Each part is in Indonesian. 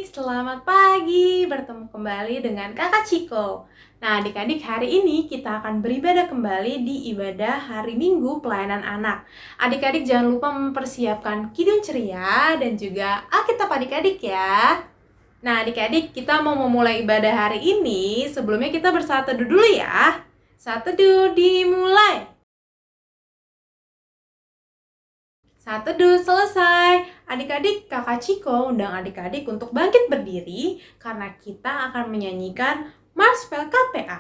selamat pagi. Bertemu kembali dengan Kakak Ciko. Nah, adik-adik, hari ini kita akan beribadah kembali di ibadah hari Minggu pelayanan anak. Adik-adik jangan lupa mempersiapkan kidung ceria dan juga Alkitab adik-adik ya. Nah, adik-adik, kita mau memulai ibadah hari ini. Sebelumnya kita bersatu teduh dulu ya. Saat teduh dimulai. Saat teduh selesai. Adik-adik, Kakak Ciko undang adik-adik untuk bangkit berdiri karena kita akan menyanyikan Marspel KPA.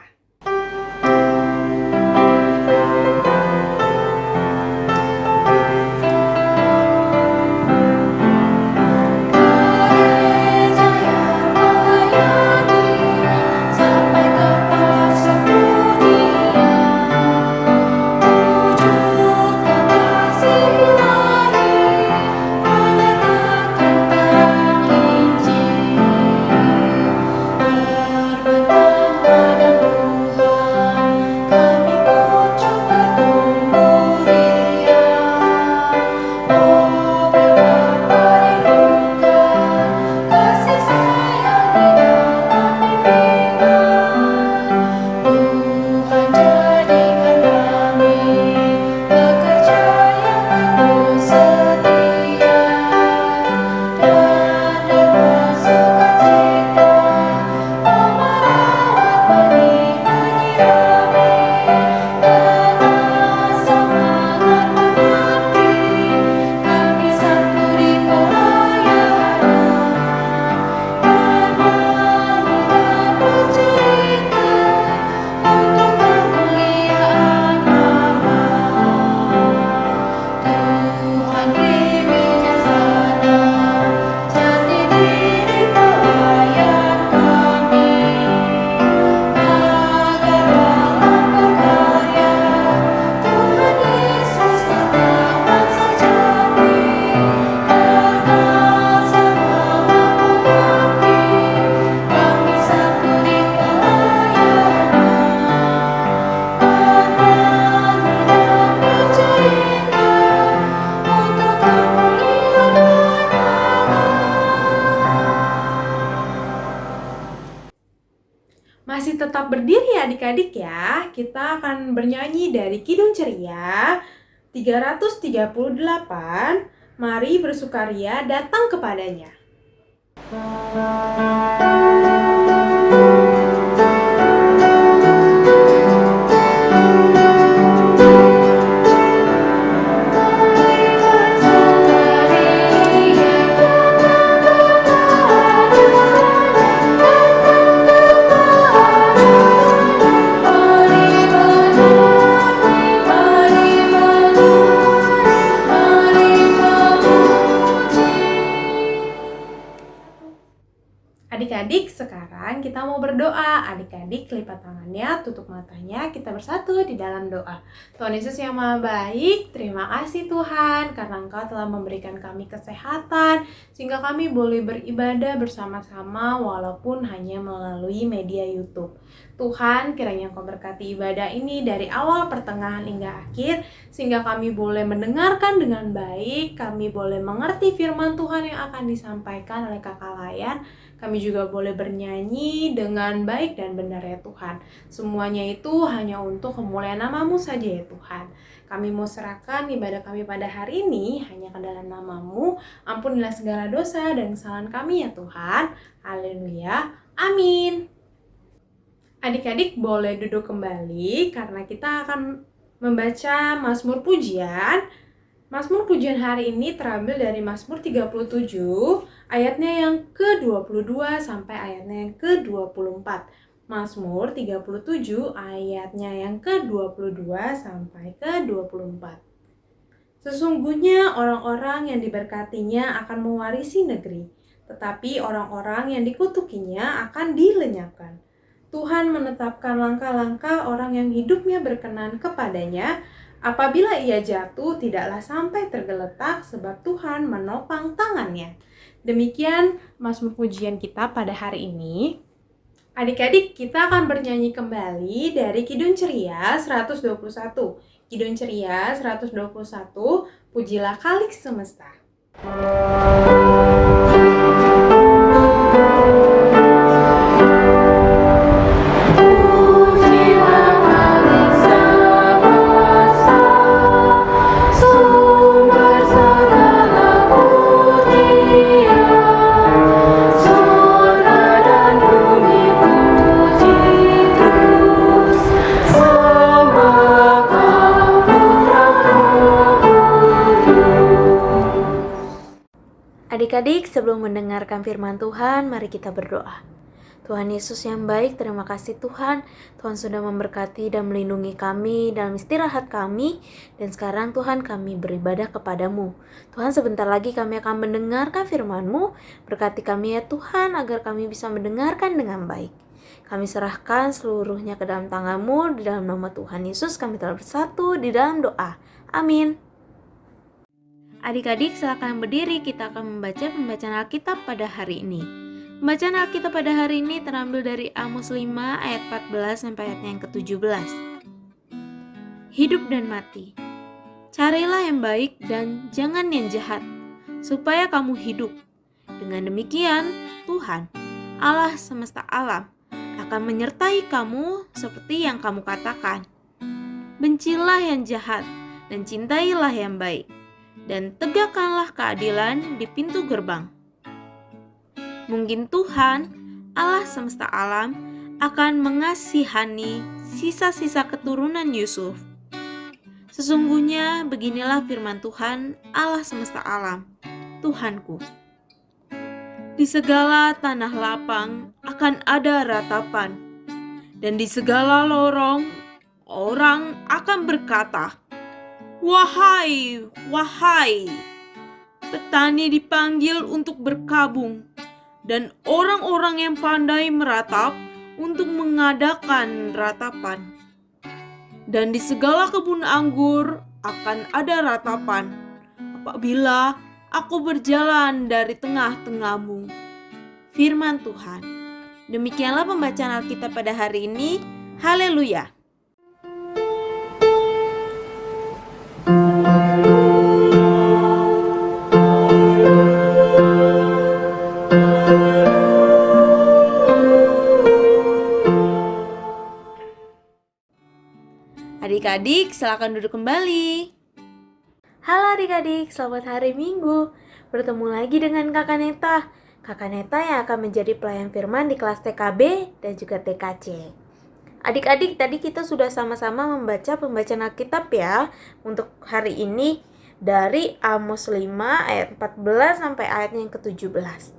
Masih tetap berdiri ya adik-adik ya. Kita akan bernyanyi dari Kidung Ceria 338. Mari bersukaria datang kepadanya. Adik-adik, sekarang kita mau berdoa. Adik-adik lipat tangannya, tutup matanya, kita bersatu di dalam doa. Tuhan Yesus yang Maha Baik, terima kasih Tuhan karena Engkau telah memberikan kami kesehatan sehingga kami boleh beribadah bersama-sama walaupun hanya melalui media YouTube. Tuhan, kiranya Engkau berkati ibadah ini dari awal, pertengahan hingga akhir sehingga kami boleh mendengarkan dengan baik, kami boleh mengerti firman Tuhan yang akan disampaikan oleh Kakak Layan. Kami juga boleh bernyanyi dengan baik dan benar ya Tuhan. Semuanya itu hanya untuk kemuliaan nama-Mu saja ya Tuhan. Kami mau serahkan ibadah kami pada hari ini hanya ke dalam nama-Mu. Ampunilah segala dosa dan kesalahan kami ya Tuhan. Haleluya. Amin. Adik-adik boleh duduk kembali karena kita akan membaca Mazmur Pujian. Mazmur Pujian hari ini terambil dari Mazmur 37 ayatnya yang ke-22 sampai ayatnya yang ke-24. Mazmur 37 ayatnya yang ke-22 sampai ke-24. Sesungguhnya orang-orang yang diberkatinya akan mewarisi negeri, tetapi orang-orang yang dikutukinya akan dilenyapkan. Tuhan menetapkan langkah-langkah orang yang hidupnya berkenan kepadanya. Apabila ia jatuh, tidaklah sampai tergeletak sebab Tuhan menopang tangannya. Demikian Mazmur pujian kita pada hari ini. Adik-adik, kita akan bernyanyi kembali dari Kidung Ceria 121. Kidung Ceria 121, Pujilah Khalik Semesta. Adik-adik, sebelum mendengarkan firman Tuhan, mari kita berdoa. Tuhan Yesus yang baik, terima kasih Tuhan. Tuhan sudah memberkati dan melindungi kami dalam istirahat kami. Dan sekarang Tuhan kami beribadah kepadamu. Tuhan, sebentar lagi kami akan mendengarkan firman-Mu. Berkati kami ya Tuhan, agar kami bisa mendengarkan dengan baik. Kami serahkan seluruhnya ke dalam tangan-Mu. Di dalam nama Tuhan Yesus kami telah bersatu di dalam doa. Amin. Adik-adik, silakan berdiri, kita akan membaca pembacaan Alkitab pada hari ini. Pembacaan Alkitab pada hari ini terambil dari Amos 5 ayat 14 sampai ayat yang ke-17. Hidup dan mati. Carilah yang baik dan jangan yang jahat, supaya kamu hidup. Dengan demikian, Tuhan, Allah semesta alam, akan menyertai kamu seperti yang kamu katakan. Bencilah yang jahat dan cintailah yang baik, dan tegakkanlah keadilan di pintu gerbang. Mungkin Tuhan, Allah semesta alam, akan mengasihani sisa-sisa keturunan Yusuf. Sesungguhnya beginilah firman Tuhan, Allah semesta alam, Tuhanku. Di segala tanah lapang akan ada ratapan, dan di segala lorong orang akan berkata, "Wahai, wahai!" Petani dipanggil untuk berkabung, dan orang-orang yang pandai meratap untuk mengadakan ratapan. Dan di segala kebun anggur akan ada ratapan, apabila aku berjalan dari tengah-tengahmu. Firman Tuhan. Demikianlah pembacaan Alkitab pada hari ini. Haleluya! Adik-adik, silakan duduk kembali. Halo adik-adik, selamat hari Minggu. Bertemu lagi dengan Kakak Neta. Kakak Neta yang akan menjadi pelayan firman di kelas TKB dan juga TKC. Adik-adik, tadi kita sudah sama-sama membaca pembacaan Alkitab ya. Untuk hari ini dari Amos 5 ayat 14 sampai ayat yang ke-17.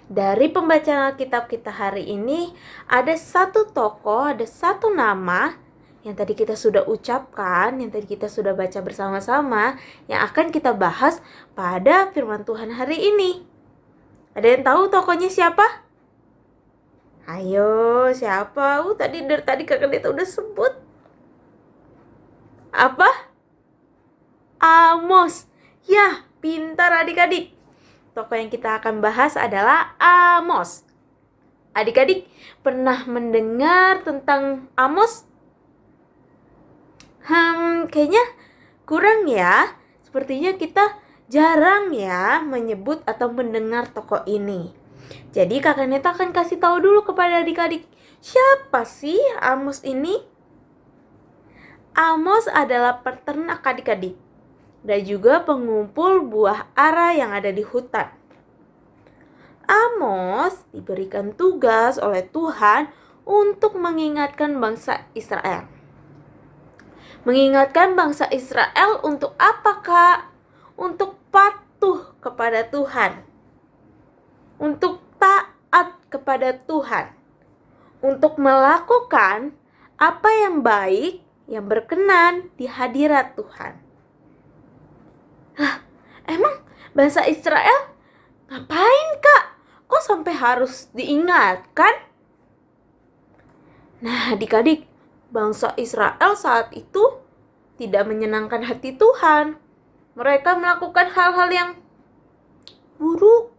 Dari pembacaan Alkitab kita hari ini, ada satu tokoh, ada satu nama yang tadi kita sudah ucapkan, yang tadi kita sudah baca bersama-sama, yang akan kita bahas pada firman Tuhan hari ini. Ada yang tahu tokohnya siapa? Ayo, siapa? Dari tadi Kakak Neta udah sebut. Apa? Amos. Ya, pintar adik-adik. Tokoh yang kita akan bahas adalah Amos. Adik-adik, pernah mendengar tentang Amos? Kayaknya kurang ya. Sepertinya kita jarang ya menyebut atau mendengar tokoh ini. Jadi Kakak Neta akan kasih tahu dulu kepada adik-adik, siapa sih Amos ini? Amos adalah peternak adik-adik dan juga pengumpul buah ara yang ada di hutan. Amos diberikan tugas oleh Tuhan untuk mengingatkan bangsa Israel. Mengingatkan bangsa Israel untuk apa, Kak? Untuk patuh kepada Tuhan. Untuk taat kepada Tuhan. Untuk melakukan apa yang baik, yang berkenan di hadirat Tuhan. Emang bangsa Israel ngapain, Kak? Kok sampai harus diingatkan? Nah, adik-adik, bangsa Israel saat itu tidak menyenangkan hati Tuhan. Mereka melakukan hal-hal yang buruk,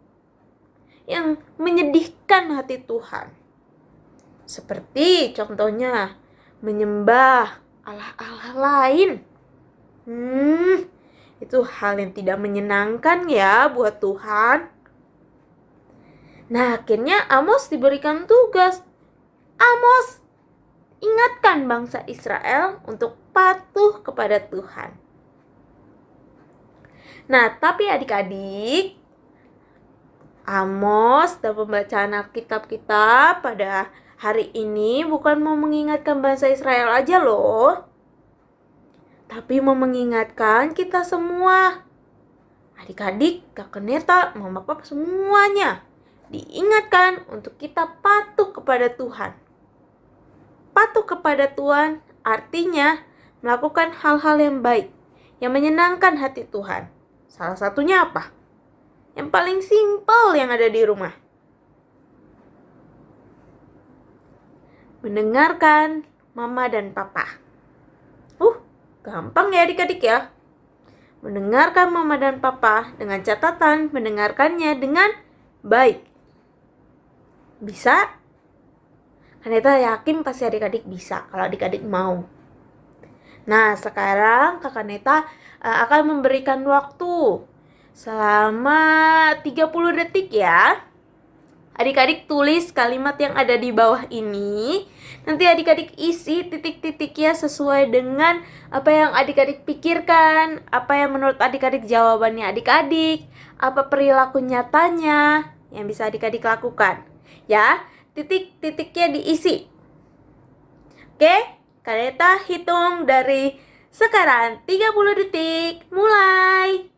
yang menyedihkan hati Tuhan. Seperti contohnya menyembah Allah-Allah lain. Itu hal yang tidak menyenangkan ya buat Tuhan. Nah, akhirnya Amos diberikan tugas. Amos, ingatkan bangsa Israel untuk patuh kepada Tuhan. Nah, tapi adik-adik, Amos dan pembacaan Alkitab kita pada hari ini bukan mau mengingatkan bangsa Israel aja loh, tapi mau mengingatkan kita semua. Adik-adik, Kakak Neta, Mama Papa semuanya diingatkan untuk kita patuh kepada Tuhan. Patuh kepada Tuhan artinya melakukan hal-hal yang baik, yang menyenangkan hati Tuhan. Salah satunya apa? Yang paling simpel yang ada di rumah. Mendengarkan Mama dan Papa. Gampang ya adik-adik ya. Mendengarkan Mama dan Papa dengan catatan mendengarkannya dengan baik. Bisa? Kaneta yakin pasti adik-adik bisa kalau adik-adik mau. Nah, sekarang Kakak Neta akan memberikan waktu selama 30 detik ya. Adik-adik tulis kalimat yang ada di bawah ini. Nanti adik-adik isi titik-titiknya sesuai dengan apa yang adik-adik pikirkan, apa yang menurut adik-adik jawabannya adik-adik, apa perilaku nyatanya yang bisa adik-adik lakukan. Ya, titik-titiknya diisi. Oke, Kaneta hitung dari sekarang 30 detik, mulai.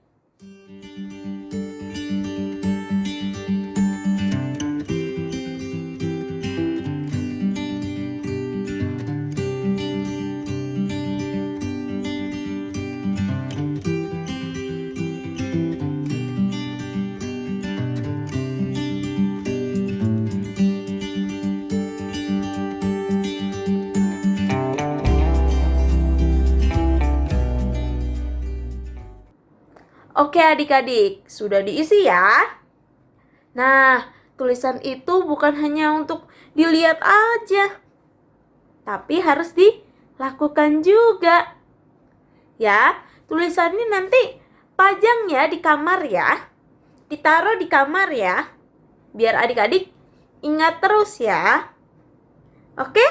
Oke adik-adik, sudah diisi ya? Nah, tulisan itu bukan hanya untuk dilihat aja, tapi harus dilakukan juga. Ya, tulisan ini nanti pajang ya di kamar ya. Ditaruh di kamar ya. Biar adik-adik ingat terus ya. Oke?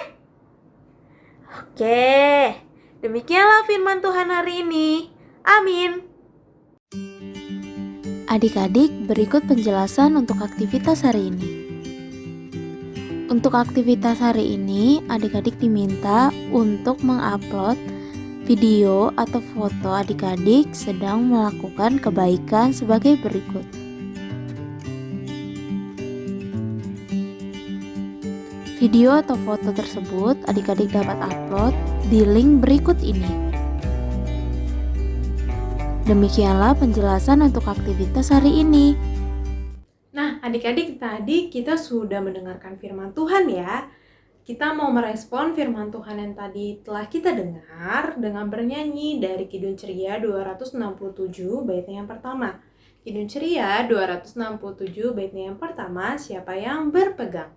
Oke, demikianlah firman Tuhan hari ini. Amin. Adik-adik, berikut penjelasan untuk aktivitas hari ini. Untuk aktivitas hari ini, adik-adik diminta untuk mengupload video atau foto adik-adik sedang melakukan kebaikan sebagai berikut. Video atau foto tersebut adik-adik dapat upload di link berikut ini. Demikianlah penjelasan untuk aktivitas hari ini. Nah, adik-adik, tadi kita sudah mendengarkan firman Tuhan ya. Kita mau merespon firman Tuhan yang tadi telah kita dengar dengan bernyanyi dari Kidung Ceria 267 baitnya yang pertama. Kidung Ceria 267 baitnya yang pertama, siapa yang berpegang?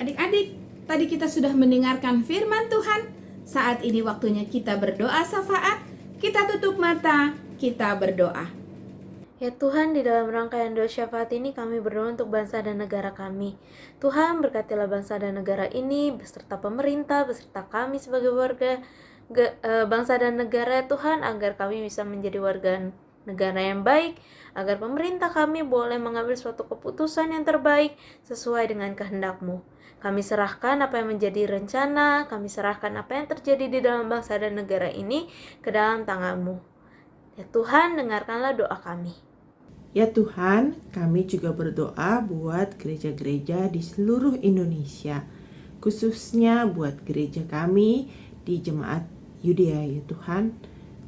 Adik-adik, tadi kita sudah mendengarkan firman Tuhan. Saat ini waktunya kita berdoa syafaat. Kita tutup mata, kita berdoa. Ya Tuhan, di dalam rangkaian doa syafaat ini kami berdoa untuk bangsa dan negara kami. Tuhan, berkatilah bangsa dan negara ini beserta pemerintah, beserta kami sebagai warga bangsa dan negara Tuhan, agar kami bisa menjadi warga negara yang baik, agar pemerintah kami boleh mengambil suatu keputusan yang terbaik sesuai dengan kehendak-Mu. Kami serahkan apa yang menjadi rencana, kami serahkan apa yang terjadi di dalam bangsa dan negara ini ke dalam tangan-Mu. Ya Tuhan, dengarkanlah doa kami. Ya Tuhan, kami juga berdoa buat gereja-gereja di seluruh Indonesia, khususnya buat gereja kami di Jemaat Yudea ya Tuhan.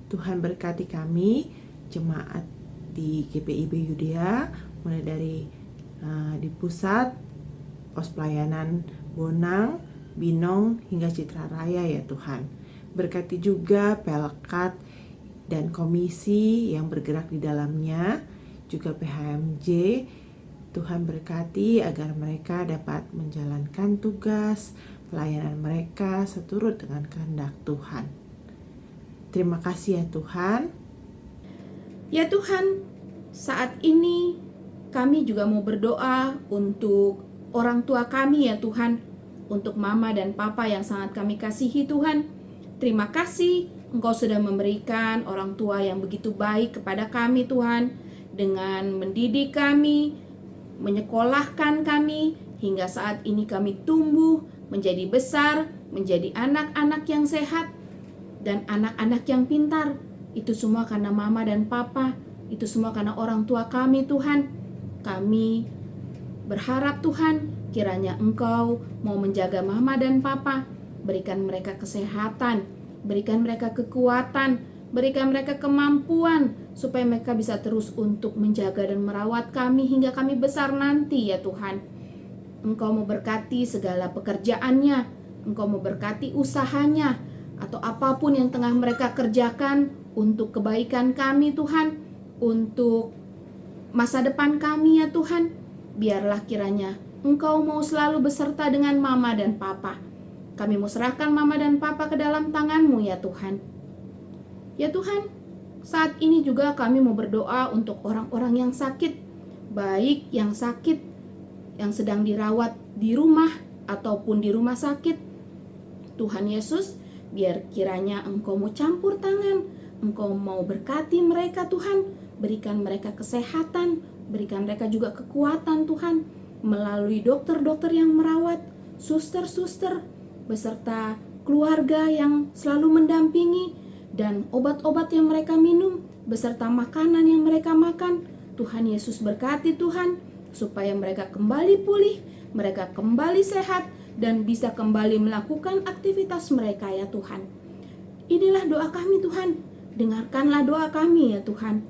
Tuhan berkati kami, jemaat di GPIB Yudea, mulai dari di pusat, pos pelayanan Bonang, Binong, hingga Citra Raya ya Tuhan. Berkati juga Pelkat dan komisi yang bergerak di dalamnya, juga PHMJ. Tuhan berkati agar mereka dapat menjalankan tugas pelayanan mereka seturut dengan kehendak Tuhan. Terima kasih ya Tuhan. Ya Tuhan, saat ini kami juga mau berdoa untuk orang tua kami ya Tuhan, untuk mama dan papa yang sangat kami kasihi Tuhan. Terima kasih Engkau sudah memberikan orang tua yang begitu baik kepada kami Tuhan, dengan mendidik kami, menyekolahkan kami, hingga saat ini kami tumbuh, menjadi besar, menjadi anak-anak yang sehat, dan anak-anak yang pintar. Itu semua karena mama dan papa, itu semua karena orang tua kami Tuhan. Kami berharap Tuhan, kiranya Engkau mau menjaga mama dan papa, berikan mereka kesehatan, berikan mereka kekuatan, berikan mereka kemampuan, supaya mereka bisa terus untuk menjaga dan merawat kami hingga kami besar nanti ya Tuhan. Engkau mau berkati segala pekerjaannya, Engkau mau berkati usahanya, atau apapun yang tengah mereka kerjakan untuk kebaikan kami Tuhan, untuk masa depan kami ya Tuhan. Biarlah kiranya Engkau mau selalu beserta dengan mama dan papa. Kami mau serahkan mama dan papa ke dalam tangan-Mu ya Tuhan. Ya Tuhan, saat ini juga kami mau berdoa untuk orang-orang yang sakit, baik yang sakit, yang sedang dirawat di rumah ataupun di rumah sakit. Tuhan Yesus, biar kiranya Engkau mau campur tangan, Engkau mau berkati mereka Tuhan, berikan mereka kesehatan, berikan mereka juga kekuatan Tuhan, melalui dokter-dokter yang merawat, suster-suster, beserta keluarga yang selalu mendampingi, dan obat-obat yang mereka minum, beserta makanan yang mereka makan. Tuhan Yesus berkati Tuhan, supaya mereka kembali pulih, mereka kembali sehat, dan bisa kembali melakukan aktivitas mereka ya Tuhan. Inilah doa kami Tuhan, dengarkanlah doa kami ya Tuhan.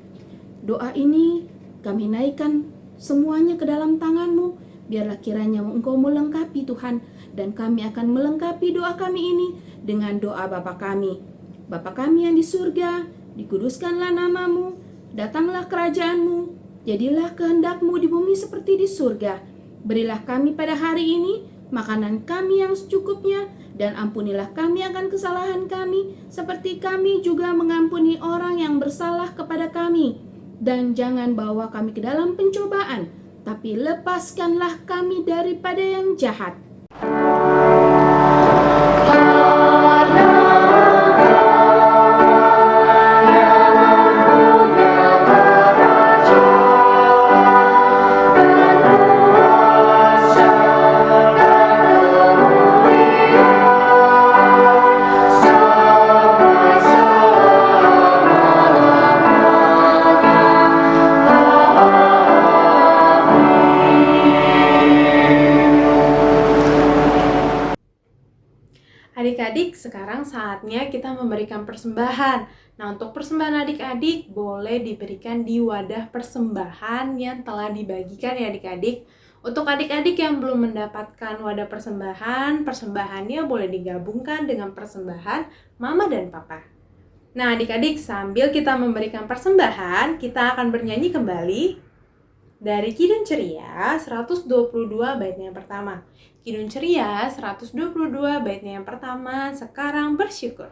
Doa ini kami naikkan semuanya ke dalam tangan-Mu, biarlah kiranya Engkau melengkapi Tuhan, dan kami akan melengkapi doa kami ini dengan doa Bapa kami. Bapa kami yang di surga, dikuduskanlah nama-Mu, datanglah kerajaan-Mu, jadilah kehendak-Mu di bumi seperti di surga. Berilah kami pada hari ini makanan kami yang secukupnya, dan ampunilah kami akan kesalahan kami, seperti kami juga mengampuni orang yang bersalah kepada kami. Dan jangan bawa kami ke dalam pencobaan, tapi lepaskanlah kami daripada yang jahat. Adik-adik, sekarang saatnya kita memberikan persembahan. Nah, untuk persembahan adik-adik boleh diberikan di wadah persembahan yang telah dibagikan ya adik-adik. Untuk adik-adik yang belum mendapatkan wadah persembahan, persembahannya boleh digabungkan dengan persembahan mama dan papa. Nah, adik-adik, sambil kita memberikan persembahan, kita akan bernyanyi kembali dari Kidung Ceria 122 baitnya yang pertama. Kidung Ceria 122 baitnya yang pertama, Sekarang Bersyukur.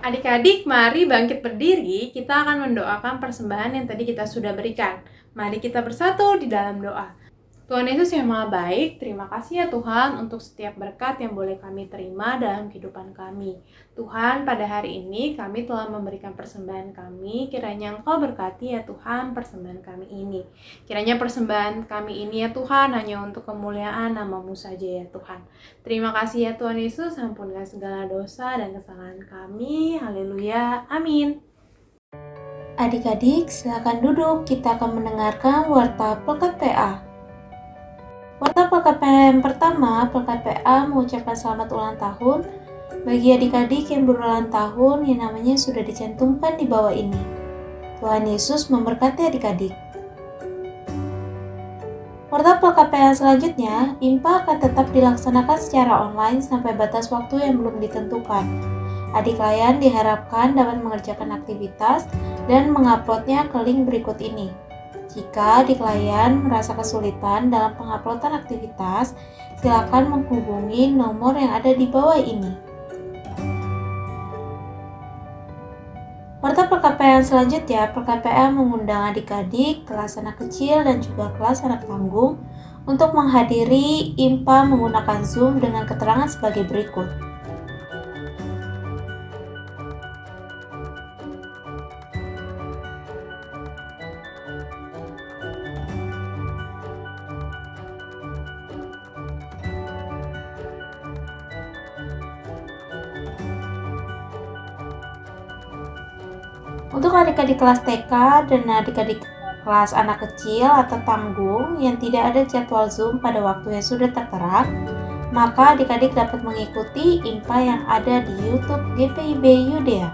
Adik-adik, mari bangkit berdiri, kita akan mendoakan persembahan yang tadi kita sudah berikan. Mari kita bersatu di dalam doa. Tuhan Yesus yang Maha Baik, terima kasih ya Tuhan untuk setiap berkat yang boleh kami terima dalam kehidupan kami. Tuhan, pada hari ini kami telah memberikan persembahan kami, kiranya Engkau berkati ya Tuhan persembahan kami ini. Kiranya persembahan kami ini ya Tuhan hanya untuk kemuliaan nama-Mu saja ya Tuhan. Terima kasih ya Tuhan Yesus, ampunkan segala dosa dan kesalahan kami. Haleluya, amin. Adik-adik, silakan duduk. Kita akan mendengarkan warta Pelkat PA. Warta Pelkat PA yang pertama, Pelkat PA mengucapkan selamat ulang tahun bagi adik-adik yang berulang tahun yang namanya sudah dicantumkan di bawah ini. Tuhan Yesus memberkati adik-adik. Warta Pelkat PA yang selanjutnya, IMPA akan tetap dilaksanakan secara online sampai batas waktu yang belum ditentukan. Adik klien diharapkan dapat mengerjakan aktivitas dan menguploadnya ke link berikut ini. Jika adik klien merasa kesulitan dalam penguploadan aktivitas, silakan menghubungi nomor yang ada di bawah ini. Warta PKPA yang selanjutnya, PKPA mengundang adik-adik, kelas anak kecil dan juga kelas anak tanggung untuk menghadiri IMPA menggunakan Zoom dengan keterangan sebagai berikut. Untuk adik-adik kelas TK dan adik-adik kelas anak kecil atau tanggung yang tidak ada jadwal Zoom pada waktu yang sudah tertera, maka adik-adik dapat mengikuti IMPA yang ada di YouTube GPIB Yudea.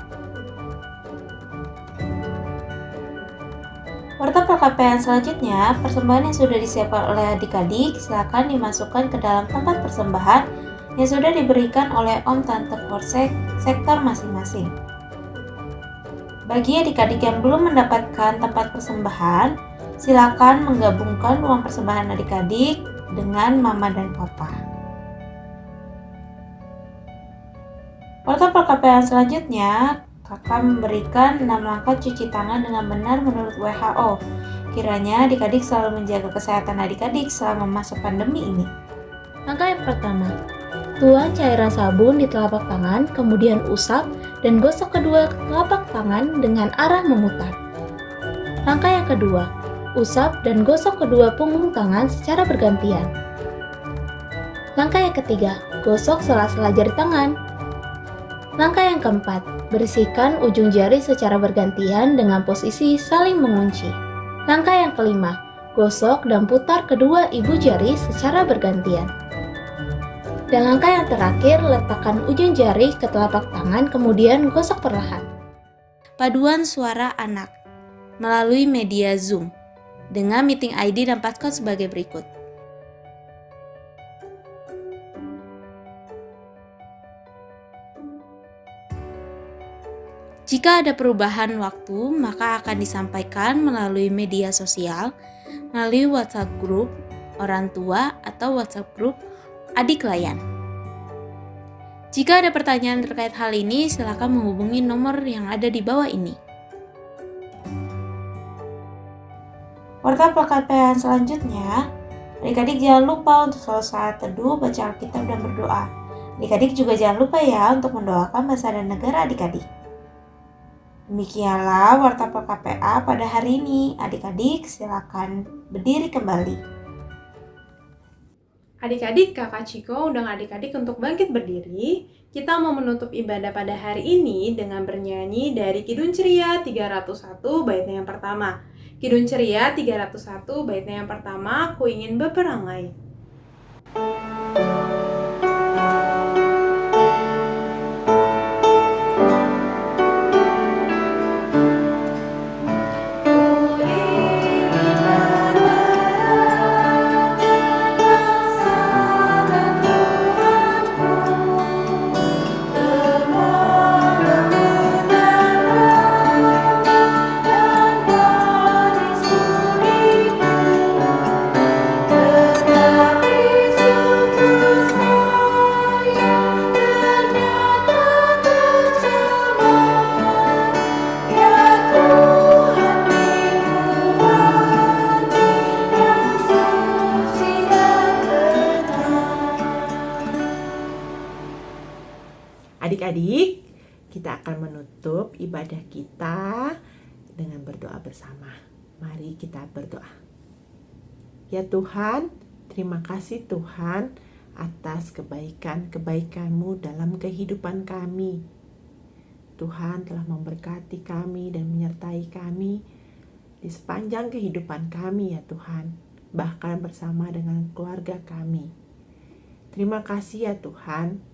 Warta PKP yang selanjutnya, persembahan yang sudah disiapkan oleh adik-adik silakan dimasukkan ke dalam tempat persembahan yang sudah diberikan oleh Om Tante Korsek sektor masing-masing. Bagi adik-adik yang belum mendapatkan tempat persembahan, silakan menggabungkan uang persembahan adik-adik dengan mama dan papa. Warta PKP yang selanjutnya, kakak memberikan 6 langkah cuci tangan dengan benar menurut WHO. Kiranya adik-adik selalu menjaga kesehatan adik-adik selama masa pandemi ini. Langkah yang pertama, tuang cairan sabun di telapak tangan, kemudian usap dan gosok kedua telapak tangan dengan arah memutar. Langkah yang kedua, usap dan gosok kedua punggung tangan secara bergantian. Langkah yang ketiga, gosok sela-sela jari tangan. Langkah yang keempat, bersihkan ujung jari secara bergantian dengan posisi saling mengunci. Langkah yang kelima, gosok dan putar kedua ibu jari secara bergantian. Dan langkah yang terakhir, letakkan ujung jari ke telapak tangan kemudian gosok perlahan. Paduan suara anak melalui media Zoom dengan meeting ID dan passcode sebagai berikut. Jika ada perubahan waktu, maka akan disampaikan melalui media sosial, melalui WhatsApp grup orang tua atau WhatsApp grup adik klien. Jika ada pertanyaan terkait hal ini, silakan menghubungi nomor yang ada di bawah ini. Warta PKP selanjutnya, adik-adik jangan lupa untuk selalu saat teduh, baca Alkitab dan berdoa. Adik-adik juga jangan lupa ya untuk mendoakan bangsa dan negara adik-adik. Demikianlah Warta PKPA pada hari ini. Adik-adik silakan berdiri kembali. Adik-adik, Kakak Ciko undang adik-adik untuk bangkit berdiri. Kita mau menutup ibadah pada hari ini dengan bernyanyi dari Kidung Ceria 301 baitnya yang pertama. Kidung Ceria 301 baitnya yang pertama, Ku ingin berperangai. Adik-adik, kita akan menutup ibadah kita dengan berdoa bersama. Mari kita berdoa. Ya Tuhan, terima kasih Tuhan atas kebaikan-kebaikan-Mu dalam kehidupan kami. Tuhan telah memberkati kami dan menyertai kami di sepanjang kehidupan kami ya Tuhan, bahkan bersama dengan keluarga kami. Terima kasih ya Tuhan,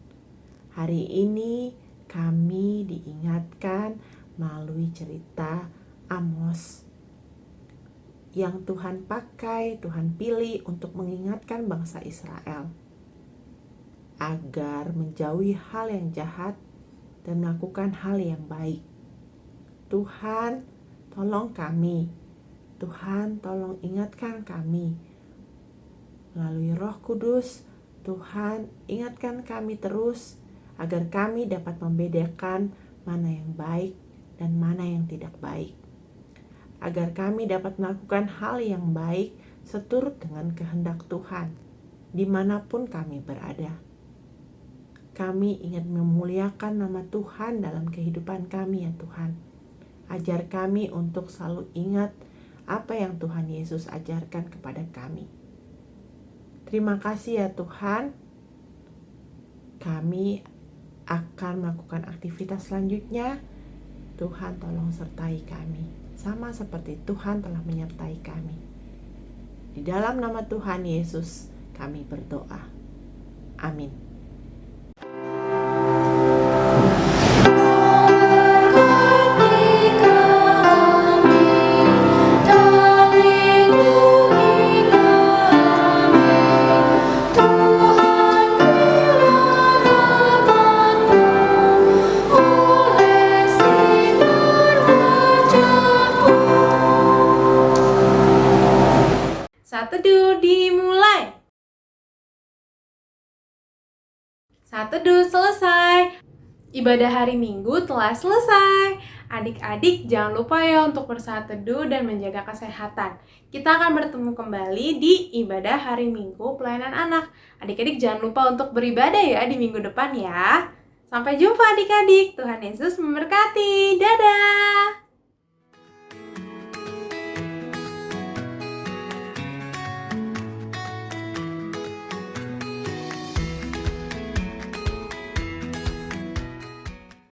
hari ini kami diingatkan melalui cerita Amos yang Tuhan pakai, Tuhan pilih untuk mengingatkan bangsa Israel agar menjauhi hal yang jahat dan melakukan hal yang baik. Tuhan, tolong kami. Tuhan, tolong ingatkan kami. Melalui Roh Kudus, Tuhan, ingatkan kami terus agar kami dapat membedakan mana yang baik dan mana yang tidak baik. Agar kami dapat melakukan hal yang baik seturut dengan kehendak Tuhan, dimanapun kami berada. Kami ingin memuliakan nama Tuhan dalam kehidupan kami ya Tuhan. Ajar kami untuk selalu ingat apa yang Tuhan Yesus ajarkan kepada kami. Terima kasih ya Tuhan. Kami akan melakukan aktivitas selanjutnya. Tuhan tolong sertai kami, sama seperti Tuhan telah menyertai kami. Di dalam nama Tuhan Yesus kami berdoa. Amin. Saat teduh dimulai. Saat teduh selesai. Ibadah hari Minggu telah selesai. Adik-adik jangan lupa ya untuk bersaat teduh dan menjaga kesehatan. Kita akan bertemu kembali di ibadah hari Minggu pelayanan anak. Adik-adik jangan lupa untuk beribadah ya di minggu depan ya. Sampai jumpa adik-adik. Tuhan Yesus memberkati. Dadah.